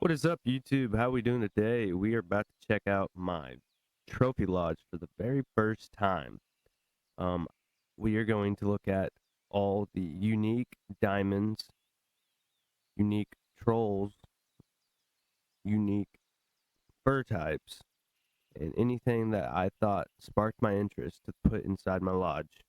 What is up, YouTube? How we doing today? We are about to check out my trophy lodge for the very first time. Um, we are going to look at all the unique diamonds, unique trolls, unique fur types, and anything that I thought sparked my interest to put inside my lodge.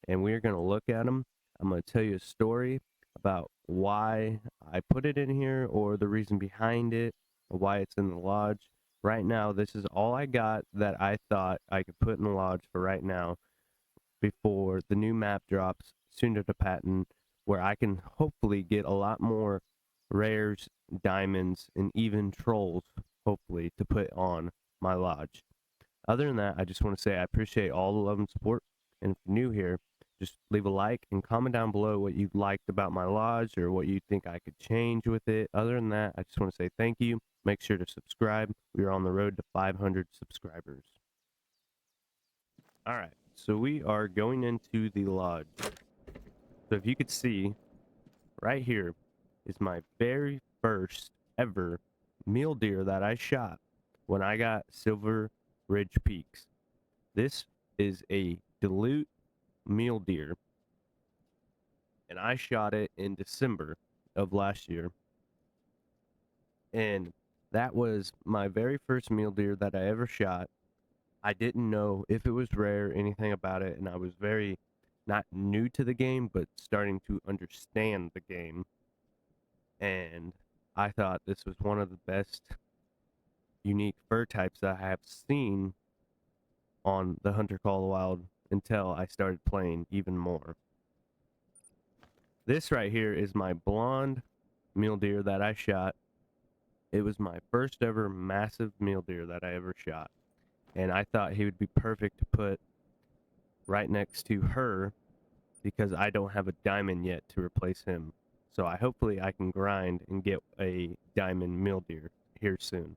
And we are going to look at them. I'm going to tell you a story about why I put it in here or the reason behind it, or why it's in the lodge. Right now, this is all I got that I thought I could put in the lodge for right now before the new map drops sooner to patent, where I can hopefully get a lot more rares, diamonds, and even trolls, hopefully, to put on my lodge. Other than that, I just want to say I appreciate all the love and support. And if you're new here, just leave a like and comment down below what you liked about my lodge or what you think I could change with it. Other than that, I just want to say thank you. Make sure to subscribe. We are on the road to 500 subscribers. All right, so we are going into the lodge. So if you could see, right here is my very first ever mule deer that I shot when I got Silver Ridge Peaks. This is a dilute mule deer, and I shot it in December of last year. And that was my very first mule deer that I ever shot. I didn't know if it was rare, anything about it, and I was very not new to the game, but starting to understand the game. And I thought this was one of the best unique fur types that I have seen on the Hunter Call of the Wild until I started playing even more. This right here is my blonde mule deer that I shot. It was my first ever massive mule deer that I ever shot. And I thought he would be perfect to put right next to her because I don't have a diamond yet to replace him. So hopefully I can grind and get a diamond mule deer here soon.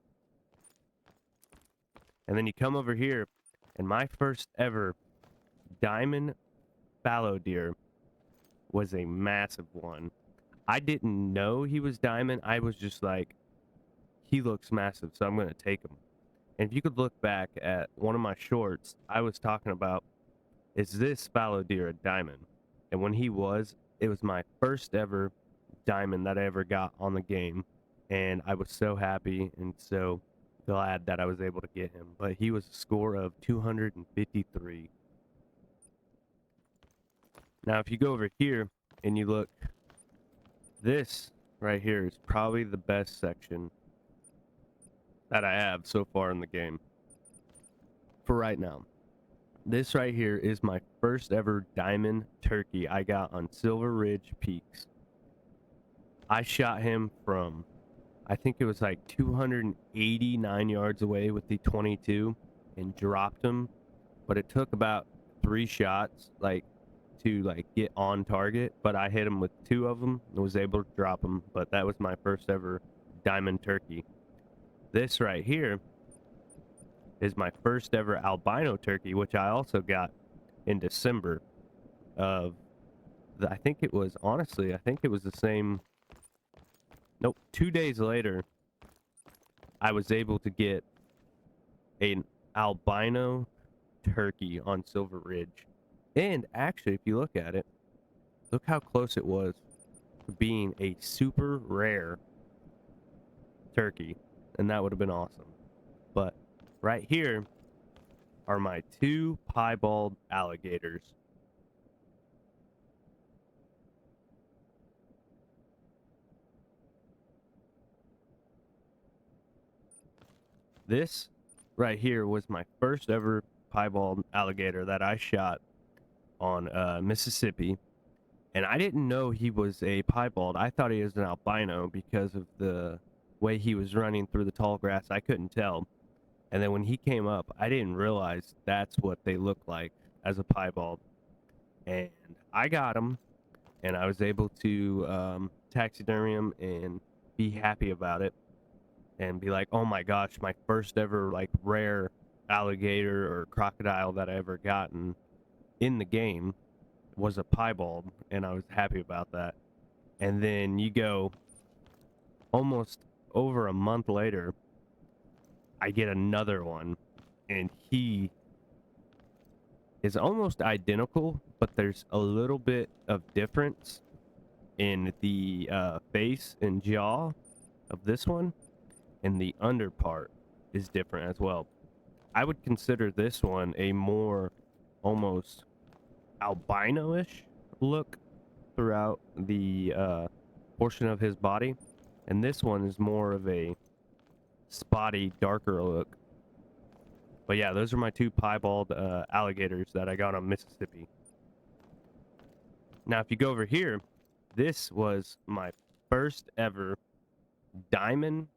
And then you come over here, and my first ever diamond fallow deer was a massive one. I didn't know he was diamond. I was just like, he looks massive, so I'm going to take him. And if you could look back at one of my shorts, I was talking about, is this fallow deer a diamond? And when he was, it was my first ever diamond that I ever got on the game. And I was so happy and so glad that I was able to get him. But he was a score of 253. Now, if you go over here and you look, this right here is probably the best section that I have so far in the game for right now. This right here is my first ever diamond turkey I got on Silver Ridge Peaks. I shot him from, I think it was like 289 yards away with the 22 and dropped him, but it took about 3 shots to get on target, but I hit him with 2 of them and was able to drop him. But that was my first ever diamond turkey. This right here is my first ever albino turkey, which I also got in December of I think it was, honestly, I think it was the same. Nope, 2 days later I was able to get an albino turkey on Silver Ridge. And actually, if you look at it, look how close it was to being a super rare turkey, and that would have been awesome. But right here are my 2 piebald alligators. This right here was my first ever piebald alligator that I shot on Mississippi, and I didn't know he was a piebald. I thought he was an albino because of the way he was running through the tall grass. I couldn't tell. And then when he came up, I didn't realize that's what they look like as a piebald. And I got him, and I was able to taxidermy him and be happy about it and be like, oh my gosh, my first ever like rare alligator or crocodile that I ever gotten in the game was a piebald, and I was happy about that. And then you go almost over a month later, I get another one, and he is almost identical, but there's a little bit of difference in the face and jaw of this one, and the under part is different as well. I would consider this one a more almost albino-ish look throughout the portion of his body, and this one is more of a spotty, darker look. But yeah, those are my two piebald alligators that I got on Mississippi. Now, if you go over here, this was my first ever diamond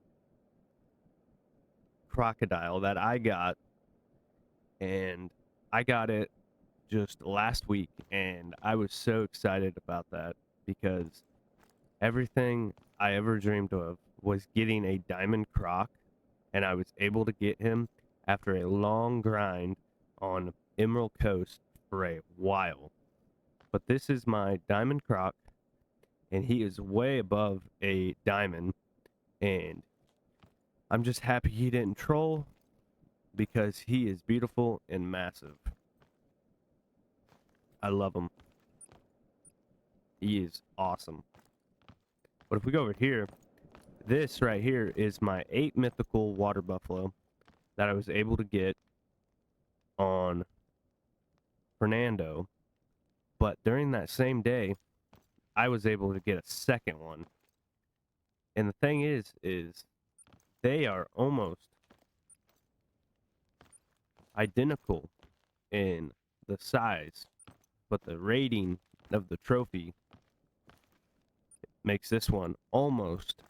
crocodile that I got, and I got it just last week, and I was so excited about that because everything I ever dreamed of was getting a diamond croc, and I was able to get him after a long grind on Emerald Coast for a while. But this is my diamond croc, and he is way above a diamond, and I'm just happy he didn't troll because he is beautiful and massive. I love him. He is awesome. But if we go over here, this right here is my 8 mythical water buffalo that I was able to get on Fernando. But during that same day, I was able to get a second one. And the thing is they are almost identical in the size, but the rating of the trophy makes this one almost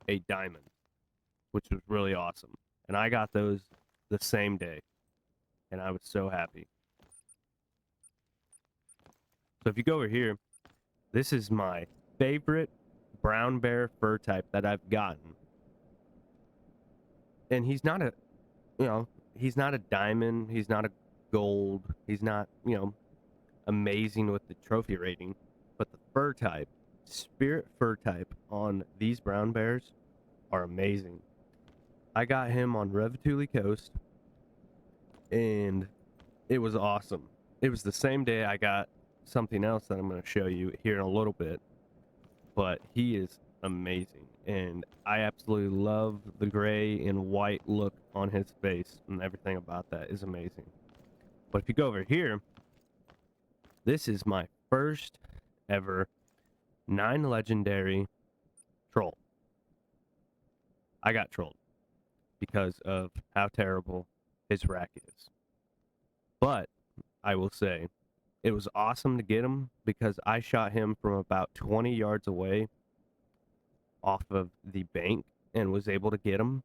a diamond, which was really awesome. And I got those the same day, and I was so happy. So if you go over here, this is my favorite brown bear fur type that I've gotten. And he's not a, he's not a diamond, he's not a gold, he's not, amazing with the trophy rating, but the fur type, spirit fur type on these brown bears are amazing. I got him on Revetuli Coast, and it was awesome. It was the same day I got something else that I'm going to show you here in a little bit, but he is amazing, and I absolutely love the gray and white look on his face, and everything about that is amazing. But if you go over here, this is my first ever 9 legendary troll. I got trolled because of how terrible his rack is. But I will say, it was awesome to get him because I shot him from about 20 yards away off of the bank and was able to get him.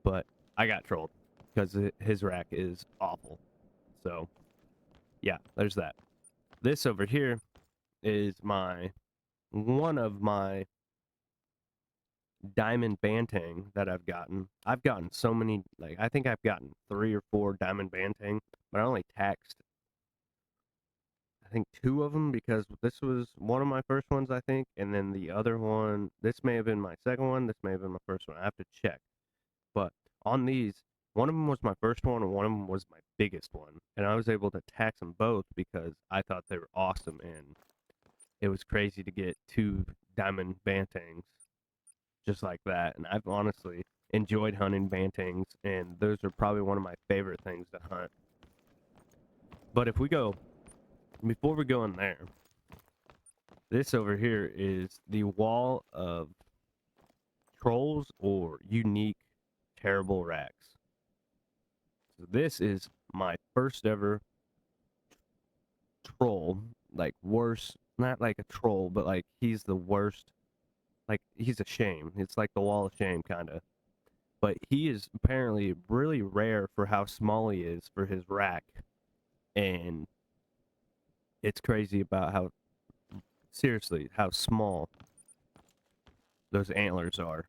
But I got trolled because his rack is awful. So, yeah, there's that. This over here is one of my diamond bantang that I've gotten. I've gotten so many, like, I think I've gotten 3 or 4 diamond bantang, but I only taxed, I think, 2 of them because this was one of my first ones, I think, and then the other one, this may have been my second one, this may have been my first one. I have to check. But on these, one of them was my first one, and one of them was my biggest one, and I was able to tax them both because I thought they were awesome, and it was crazy to get 2 diamond bantangs just like that. And I've honestly enjoyed hunting bantangs, and those are probably one of my favorite things to hunt. But if we go, before we go in there, this over here is the wall of trolls or unique terrible racks. So this is my first ever troll, like worse, not like a troll, but like he's the worst. Like, he's a shame. It's like the wall of shame, kind of. But he is apparently really rare for how small he is for his rack. And it's crazy about how, seriously, how small those antlers are.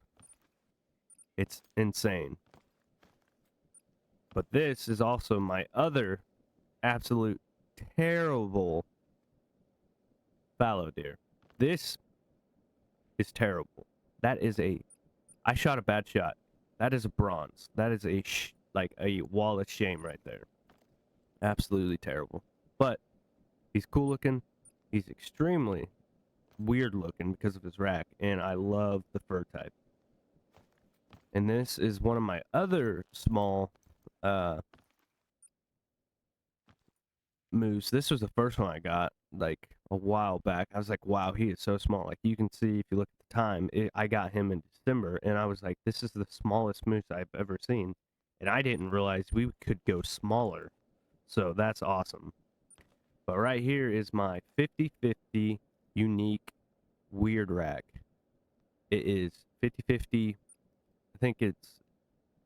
It's insane. But this is also my other absolute terrible fallow deer. This is terrible. That is a I shot a bad shot. That is a bronze. That is a like a wall of shame right there. Absolutely terrible. But he's cool looking. He's extremely weird looking because of his rack, and I love the fur type. And this is one of my other small moose. This was the first one I got like a while back. I was like, wow, he is so small. Like you can see if you look at the time, I got him in December, and I was like, this is the smallest moose I've ever seen, and I didn't realize we could go smaller. So that's awesome. But right here is my 50/50 unique weird rack. It is 50/50. I think it's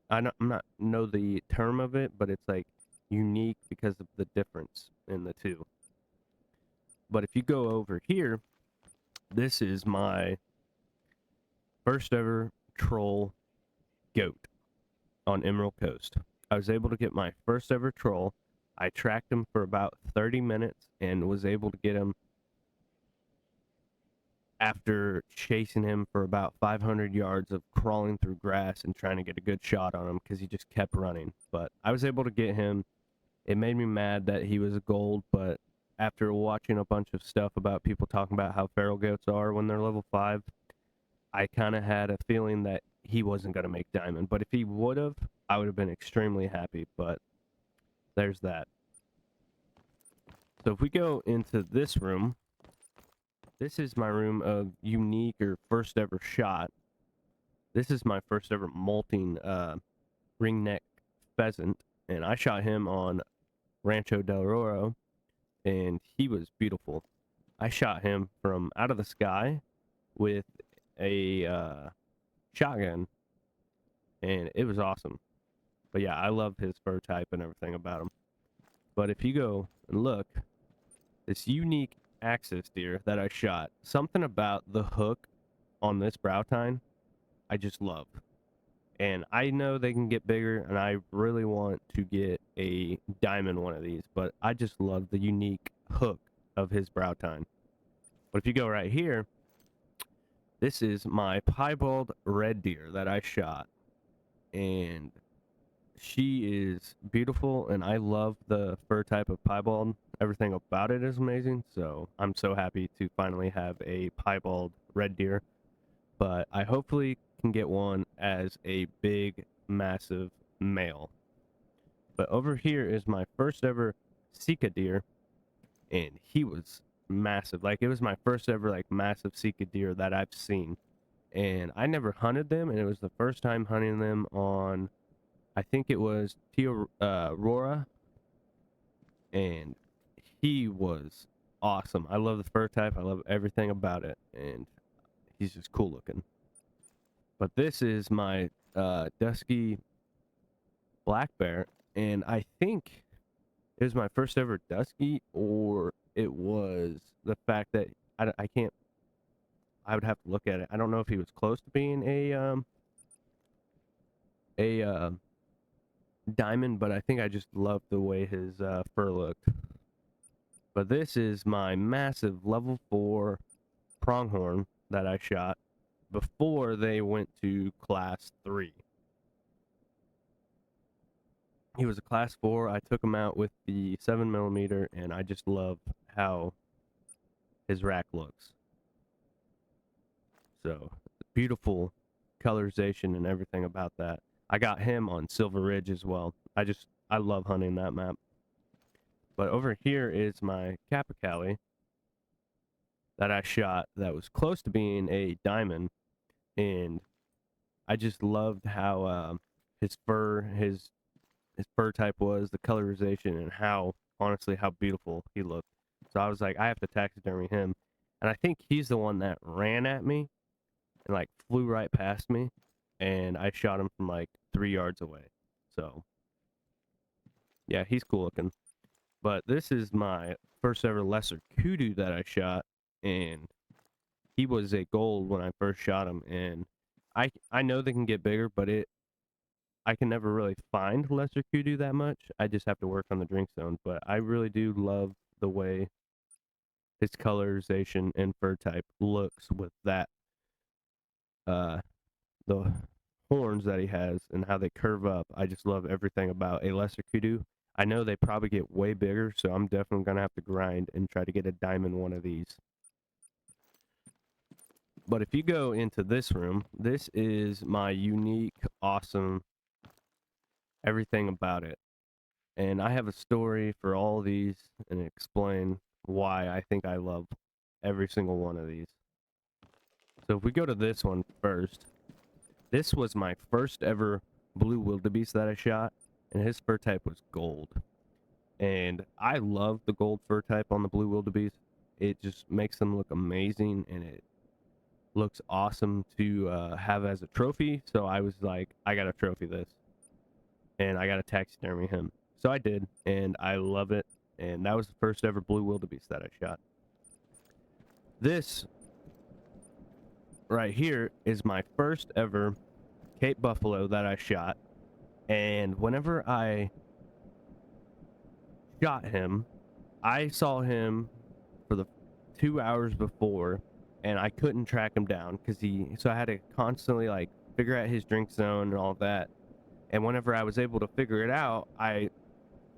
I'm not know the term of it, but it's like unique because of the difference in the two. But if you go over here, this is my first ever troll goat on Emerald Coast. I was able to get my first ever troll. I tracked him for about 30 minutes and was able to get him after chasing him for about 500 yards of crawling through grass and trying to get a good shot on him because he just kept running. But I was able to get him. It made me mad that he was gold, but after watching a bunch of stuff about people talking about how feral goats are when they're level 5, I kind of had a feeling that he wasn't going to make diamond. But if he would have, I would have been extremely happy. But there's that. So if we go into this room, this is my room of unique or first ever shot. This is my first ever molting ringneck pheasant, and I shot him on Rancho del Oro, and he was beautiful. I shot him from out of the sky with a shotgun, and it was awesome. But yeah, I love his fur type and everything about him. But if you go and look, this unique axis deer that I shot, something about the hook on this brow tine, I just love. And I know they can get bigger, and I really want to get a diamond one of these, but I just love the unique hook of his brow tine. But if you go right here, this is my piebald red deer that I shot, and she is beautiful, and I love the fur type of piebald. Everything about it is amazing, so I'm so happy to finally have a piebald red deer. But I hopefully can get one as a big, massive male. But over here is my first ever Sika deer, and he was massive. Like, it was my first ever, like, massive Sika deer that I've seen. And I never hunted them, and it was the first time hunting them on, I think it was Aurora, and he was awesome. I love the fur type. I love everything about it, and he's just cool looking. But this is my dusky black bear, and I think it was my first ever dusky, or it was the fact that I can't. I would have to look at it. I don't know if he was close to being a diamond, but I think I just loved the way his fur looked. But this is my massive level 4 pronghorn that I shot before they went to class 3. He was a class 4. I took him out with the 7mm, and I just love how his rack looks. So beautiful colorization and everything about that. I got him on Silver Ridge as well. I love hunting that map. But over here is my Capercaillie that I shot that was close to being a diamond, and I just loved how his fur type was, the colorization, and how honestly how beautiful he looked. So I was like, I have to taxidermy him, and I think he's the one that ran at me and like flew right past me, and I shot him from like 3 yards away. So yeah, he's cool looking. But this is my first ever lesser kudu that I shot, and he was a gold when I first shot him, and I know they can get bigger, but I can never really find lesser kudu that much. I just have to work on the drink zone, but I really do love the way his colorization and fur type looks with that the horns that he has and how they curve up. I just love everything about a lesser kudu. I know they probably get way bigger, so I'm definitely going to have to grind and try to get a diamond one of these. But if you go into this room, this is my unique, awesome, everything about it. And I have a story for all these and explain why I think I love every single one of these. So if we go to this one first, this was my first ever blue wildebeest that I shot, and his fur type was gold. And I love the gold fur type on the blue wildebeest. It just makes them look amazing, and it looks awesome to have as a trophy. So I was like, I gotta trophy this, and I gotta taxidermy him. So I did, and I love it. And that was the first ever blue wildebeest that I shot. This right here is my first ever Cape buffalo that I shot. And whenever I shot him, I saw him for the 2 hours before, and I couldn't track him down because so I had to constantly like figure out his drink zone and all that. And whenever I was able to figure it out, I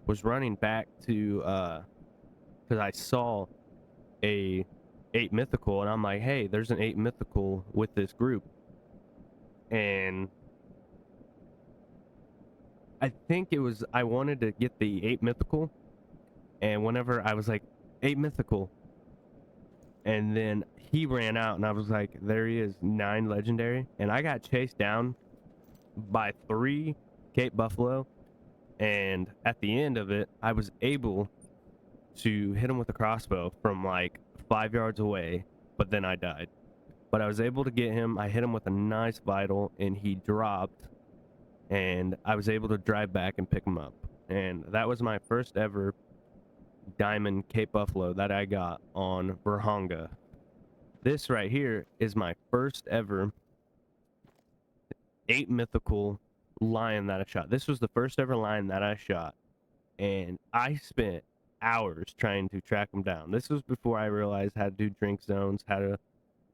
was running back to because I saw a 8 mythical, and I'm like, hey, there's an 8 mythical with this group. And I think it was, I wanted to get the 8 mythical, and whenever I was like, 8 mythical, and then he ran out, and I was like, there he is, 9 legendary, and I got chased down by 3 Cape buffalo, and at the end of it, I was able to hit him with a crossbow from like 5 yards away, but then I died. But I was able to get him. I hit him with a nice vital, and he dropped, and I was able to drive back and pick him up. And that was my first ever diamond Cape buffalo that I got on Burhanga. This right here is my first ever 8 mythical lion that I shot. This was the first ever lion that I shot, and I spent hours trying to track him down. This was before I realized how to do drink zones, how to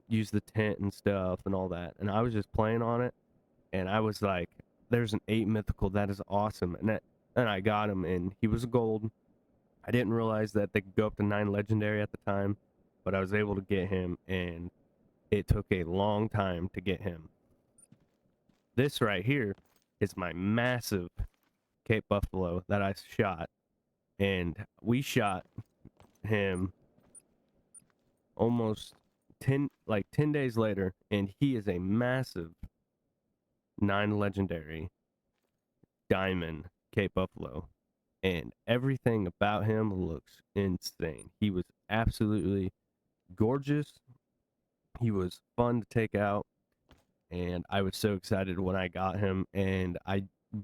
use the tent and stuff and all that. And I was just playing on it, and I was like, there's an 8 mythical, that is awesome. And I got him, and he was gold. I didn't realize that they could go up to 9 legendary at the time, but I was able to get him, and it took a long time to get him. This right here is my massive Cape buffalo that I shot, and we shot him almost 10 days later, and he is a massive 9 legendary diamond Cape buffalo, and everything about him looks insane. He was absolutely gorgeous. He was fun to take out, and I was so excited when I got him, and I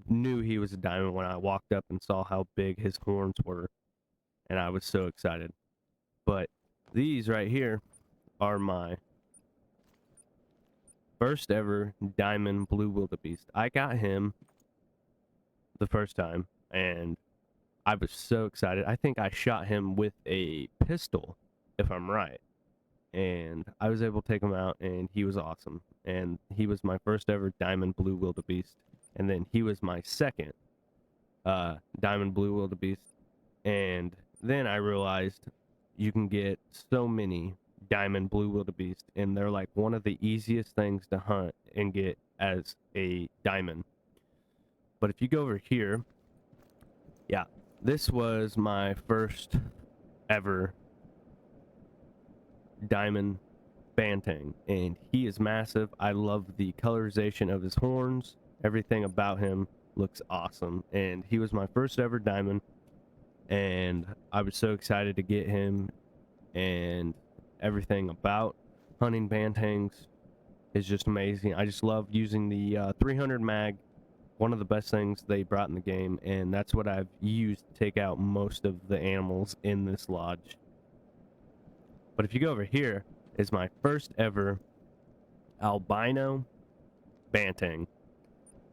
knew he was a diamond when I walked up and saw how big his horns were, and I was so excited. But these right here are my first ever diamond blue wildebeest. I got him the first time, and I was so excited. I think I shot him with a pistol, if I'm right. And I was able to take him out, and he was awesome. And he was my first ever diamond blue wildebeest. And then he was my second diamond blue wildebeest. And then I realized you can get so many diamond blue wildebeest, and they're like one of the easiest things to hunt and get as a diamond. But if you go over here, yeah, this was my first ever diamond banteng, and he is massive. I love the colorization of his horns. Everything about him looks awesome, and he was my first ever diamond, and I was so excited to get him. And everything about hunting bantengs is just amazing. I just love using the 300 mag, one of the best things they brought in the game, and that's what I've used to take out most of the animals in this lodge. But if you go over here, is my first ever albino banteng.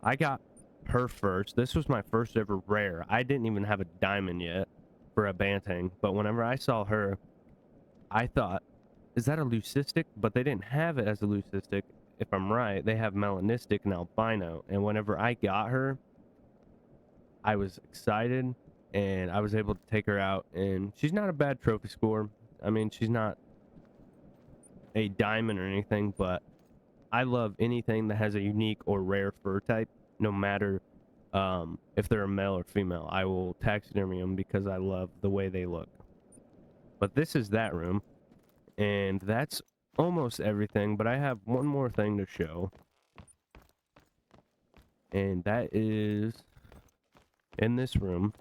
I got her first. This was my first ever rare. I didn't even have a diamond yet for a banteng, but whenever I saw her, I thought, is that a leucistic? But they didn't have it as a leucistic. if I'm right, they have melanistic and albino. And whenever I got her, I was excited and I was able to take her out, and she's not a bad trophy score. I mean, she's not a diamond or anything, but I love anything that has a unique or rare fur type, no matter if they're a male or female. I will taxidermy them because I love the way they look. But this is that room, and that's almost everything, but I have one more thing to show, and that is in this room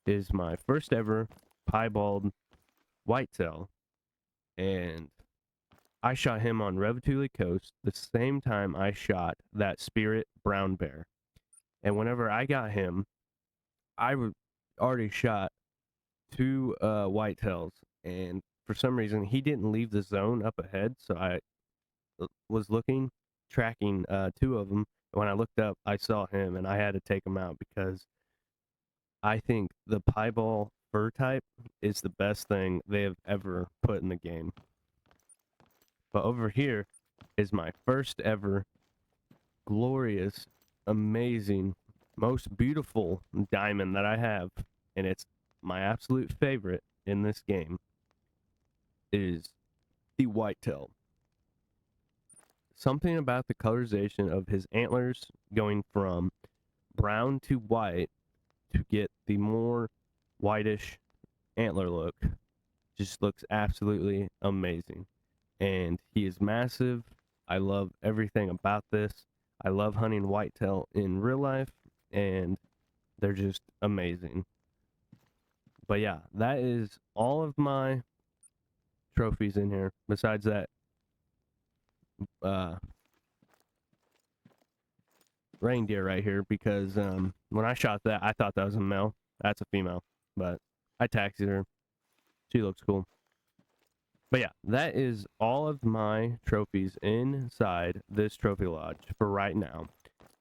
is my first ever piebald whitetail, and I shot him on Revetuli Coast the same time I shot that spirit brown bear. And whenever I got him, already shot two whitetails, and for some reason he didn't leave the zone up ahead, so I was tracking two of them. When I looked up, I saw him, and I had to take him out because I think the piebald fur type is the best thing they have ever put in the game. But over here is my first ever glorious, amazing, most beautiful diamond that I have, and it's my absolute favorite in this game, is the whitetail. Something about the colorization of his antlers going from brown to white to get the more whitish antler look just looks absolutely amazing. And he is massive. I love everything about this. I love hunting whitetail in real life, and they're just amazing. But yeah, that is all of my trophies in here, besides that reindeer right here, because when I shot that, I thought that was a male. That's a female, but I taxied her. She looks cool. But yeah, that is all of my trophies inside this trophy lodge for right now.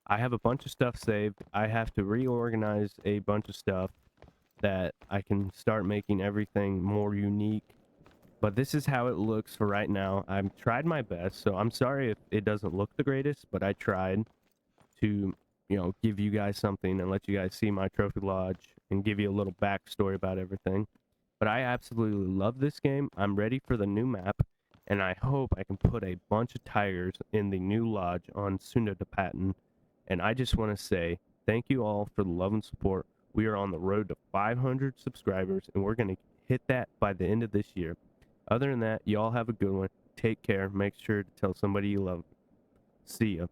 I have a bunch of stuff saved. I have to reorganize a bunch of stuff that I can start making everything more unique. But this is how it looks for right now. I've tried my best, so I'm sorry if it doesn't look the greatest, but I tried to, give you guys something and let you guys see my trophy lodge and give you a little backstory about everything. But I absolutely love this game. I'm ready for the new map, and I hope I can put a bunch of tigers in the new lodge on Sundapatten. And I just want to say thank you all for the love and support. We are on the road to 500 subscribers, and we're going to hit that by the end of this year. Other than that, y'all have a good one. Take care. Make sure to tell somebody you love. See ya.